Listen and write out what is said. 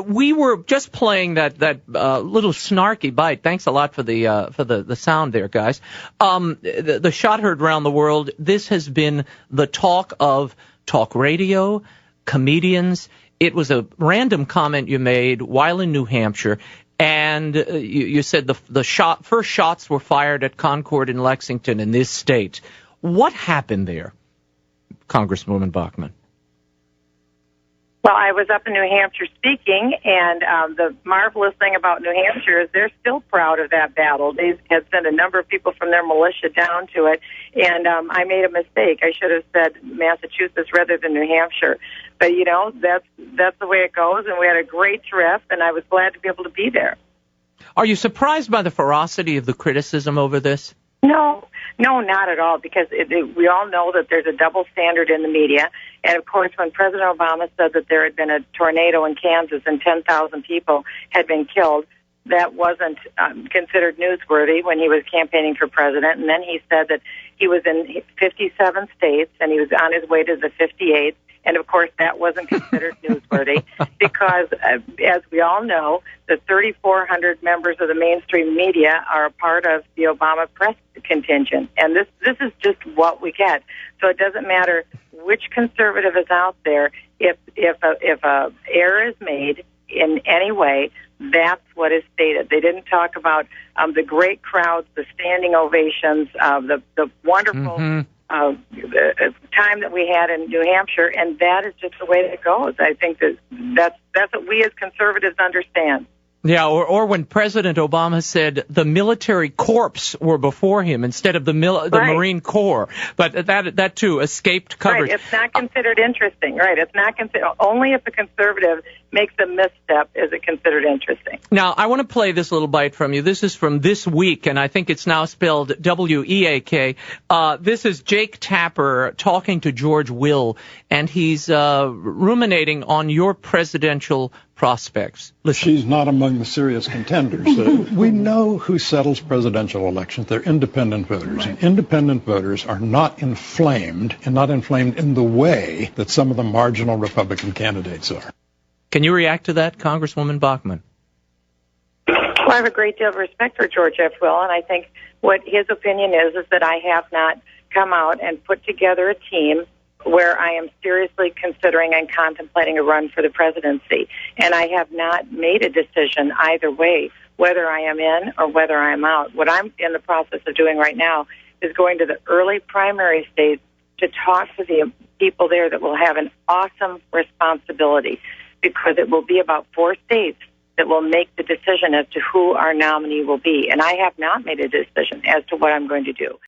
We were just playing that little snarky bite. Thanks a lot for the sound there, guys. The shot heard around the world. This has been the talk of talk radio, comedians. It was a random comment you made while in New Hampshire, and you said the first shots were fired at Concord in Lexington in this state. What happened there, Congresswoman Bachmann? Well, I was up in New Hampshire speaking, and the marvelous thing about New Hampshire is they're still proud of that battle. They had sent a number of people from their militia down to it, and I made a mistake. I should have said Massachusetts rather than New Hampshire. But, that's the way it goes, and we had a great trip, and I was glad to be able to be there. Are you surprised by the ferocity of the criticism over this? No, not at all, because we all know that there's a double standard in the media. And, of course, when President Obama said that there had been a tornado in Kansas and 10,000 people had been killed, that wasn't considered newsworthy when he was campaigning for president. And then he said that he was in 57 states and he was on his way to the 58th. And, of course, that wasn't considered newsworthy because, as we all know, the 3,400 members of the mainstream media are a part of the Obama press contingent. And this is just what we get. So it doesn't matter which conservative is out there. If a error is made in any way, that's what is stated. They didn't talk about the great crowds, the standing ovations, the wonderful time that we had in New Hampshire, and that is just the way that it goes. I think that's what we as conservatives understand. Yeah, or when President Obama said the military corps were before him instead of the Marine Corps, but that too escaped coverage. Right, it's not considered interesting. Right, it's not considered. Only if a conservative makes a misstep is it considered interesting. Now, I want to play this little bite from you. This is from This Week, and I think it's now spelled W-E-A-K. This is Jake Tapper talking to George Will, and he's ruminating on your presidential prospects. Listen. She's not among the serious contenders. We know who settles presidential elections. They're independent voters. And independent voters are not inflamed, and not inflamed in the way that some of the marginal Republican candidates are. Can you react to that, Congresswoman Bachmann? Well, I have a great deal of respect for George F. Will, and I think what his opinion is that I have not come out and put together a team where I am seriously considering and contemplating a run for the presidency. And I have not made a decision either way, whether I am in or whether I am out. What I'm in the process of doing right now is going to the early primary states to talk to the people there that will have an awesome responsibility, because it will be about 4 states that will make the decision as to who our nominee will be. And I have not made a decision as to what I'm going to do.